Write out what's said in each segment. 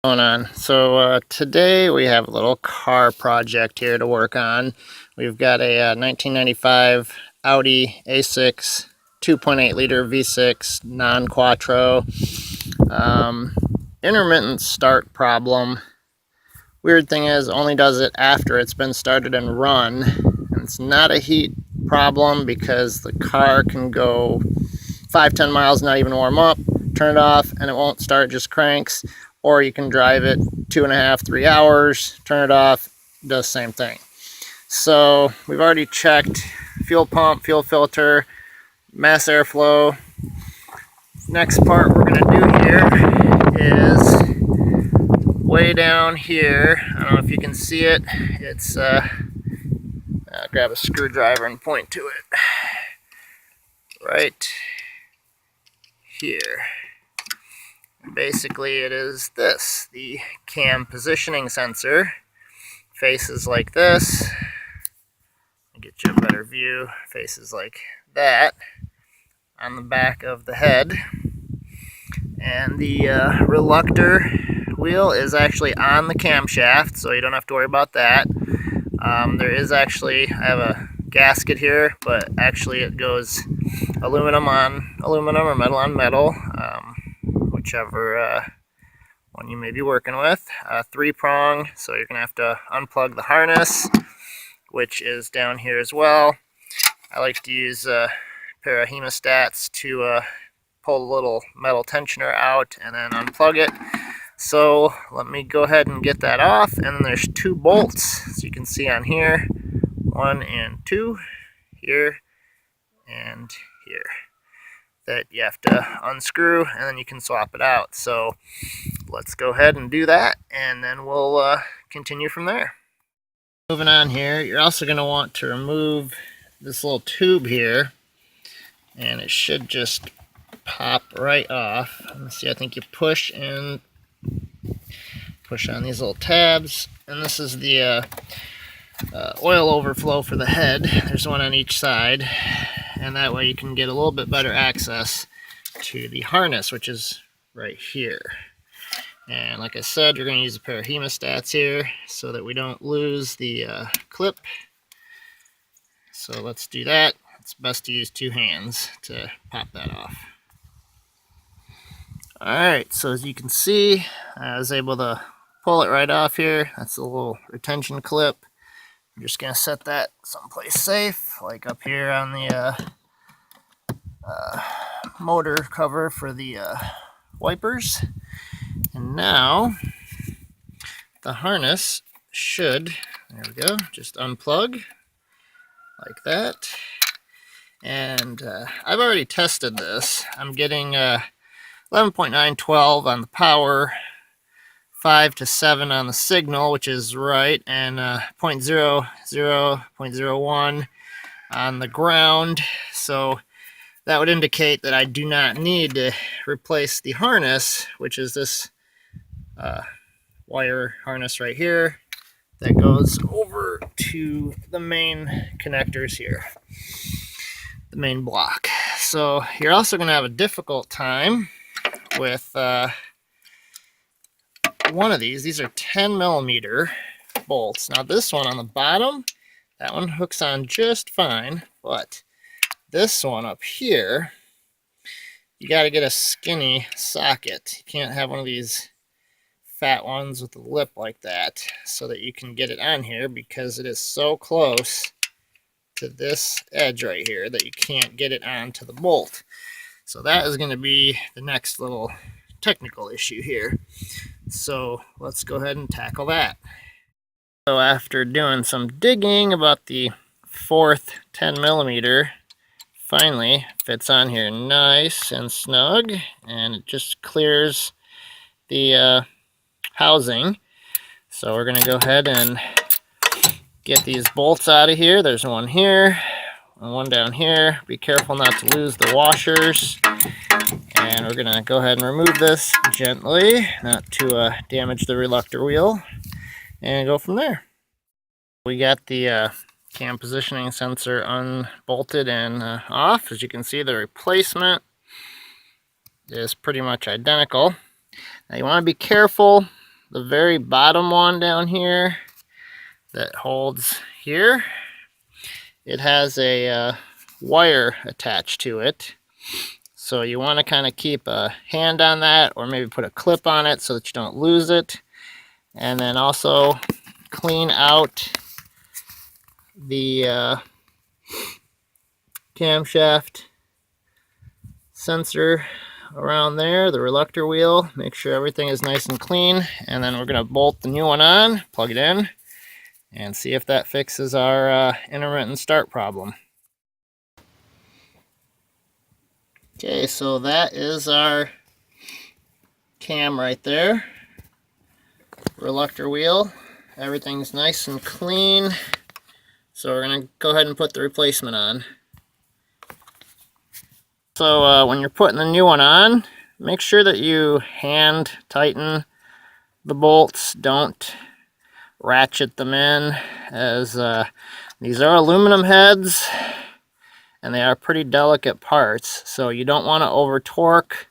Going on. So today we have a little car project here to work on. We've got a 1995 Audi A6 2.8 liter V6 non-quattro, intermittent start problem. Weird thing is, only does it after it's been started and run. And it's not a heat problem because the car can go 5-10 miles, not even warm up, turn it off, and it won't start, just cranks. Or you can drive it 2.5-3 hours, turn it off, does the same thing. So we've already checked fuel pump, fuel filter, mass airflow. Next part we're going to do here is way down here. I don't know if you can see it. It's grab a screwdriver and point to it. Right here. Basically it is this, the cam positioning sensor. Faces like this. I'll get you a better view. Faces like that on the back of the head. And the reluctor wheel is actually on the camshaft, so you don't have to worry about that. There is actually, I have a gasket here, but actually it goes aluminum on aluminum or metal on metal. Whichever one you may be working with. 3-prong, so you're going to have to unplug the harness, which is down here as well. I like to use a pair of hemostats to pull the little metal tensioner out and then unplug it. So let me go ahead and get that off. And then there's 2 bolts, so you can see on here, 1 and 2, here and here, that you have to unscrew, and then you can swap it out. So let's go ahead and do that, and then we'll continue from there. Moving on here, you're also going to want to remove this little tube here, and it should just pop right off. Let's see, I think you push and push on these little tabs, and this is the oil overflow for the head. There's one on each side, and that way you can get a little bit better access to the harness, which is right here. And like I said, you're going to use a pair of hemostats here so that we don't lose the clip. So let's do that. It's best to use 2 hands to pop that off. Alright, so as you can see, I was able to pull it right off here. That's a little retention clip. I'm just going to set that someplace safe, like up here on the motor cover for the wipers. And now the harness should, there we go, just unplug like that. And I've already tested this. I'm getting 11.912 on the power, 5 to 7 on the signal, which is right, and 0.00, 0.01 on the ground. So that would indicate that I do not need to replace the harness, which is this wire harness right here that goes over to the main connectors here, the main block. So you're also going to have a difficult time with one of these. These are 10mm bolts. Now this one on the bottom, that one hooks on just fine, but this one up here, you got to get a skinny socket. You can't have one of these fat ones with a lip like that, so that you can get it on here, because it is so close to this edge right here that you can't get it onto the bolt. So that is going to be the next little technical issue here. So let's go ahead and tackle that. So after doing some digging about the 4th 10mm, finally fits on here nice and snug, and it just clears the housing. So we're going to go ahead and get these bolts out of here. There's one here and one down here. Be careful not to lose the washers. And we're going to go ahead and remove this gently, not to damage the reluctor wheel, and go from there. We got the cam positioning sensor unbolted and off. As you can see, the replacement is pretty much identical. Now you want to be careful the very bottom one down here that holds here, it has a wire attached to it. So you want to kind of keep a hand on that, or maybe put a clip on it so that you don't lose it. And then also clean out the camshaft sensor around there, the reluctor wheel. Make sure everything is nice and clean, and then we're going to bolt the new one on, plug it in, and see if that fixes our intermittent start problem. Okay, so that is our cam right there. Reluctor wheel. Everything's nice and clean. So we're going to go ahead and put the replacement on. So when you're putting the new one on, make sure that you hand tighten the bolts. Don't ratchet them in, as these are aluminum heads and they are pretty delicate parts, so you don't want to over torque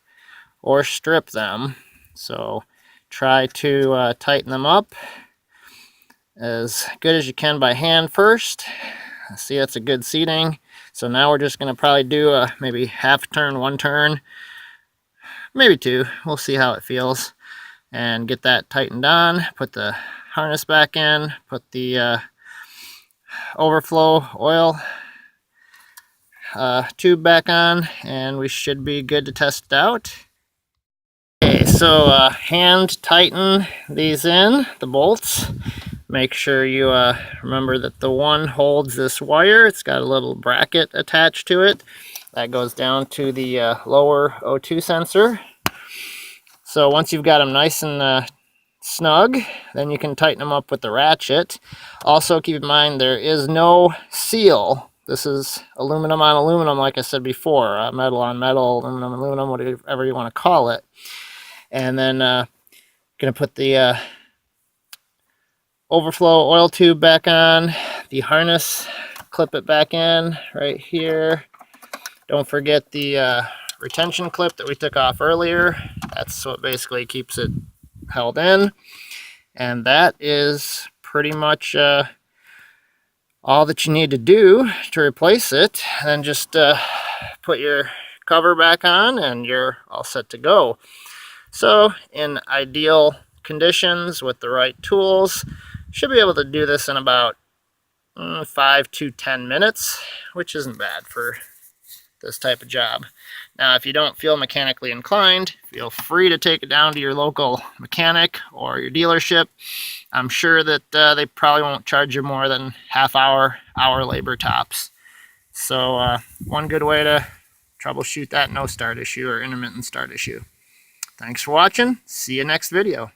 or strip them. So try to tighten them up as good as you can by hand first. See, that's a good seating. So now we're just going to probably do maybe half turn, one turn, maybe two. We'll see how it feels, and get that tightened on. Put the harness back in, put the overflow oil tube back on, and we should be good to test it out. Okay, so hand tighten these in, the bolts. Make sure you remember that the one holds this wire. It's got a little bracket attached to it that goes down to the lower O2 sensor. So once you've got them nice and snug, then you can tighten them up with the ratchet. Also keep in mind there is no seal. This is aluminum on aluminum, like I said before, metal on metal, aluminum on aluminum, whatever you want to call it. And then gonna put the overflow oil tube back on, the harness, clip it back in right here. Don't forget the retention clip that we took off earlier. That's what basically keeps it held in. And that is pretty much all that you need to do to replace it. And just put your cover back on and you're all set to go. So in ideal conditions with the right tools, should be able to do this in about 5 to 10 minutes, which isn't bad for this type of job. Now, if you don't feel mechanically inclined, feel free to take it down to your local mechanic or your dealership. I'm sure that they probably won't charge you more than hour labor tops. So one good way to troubleshoot that no start issue or intermittent start issue. Thanks for watching. See you next video.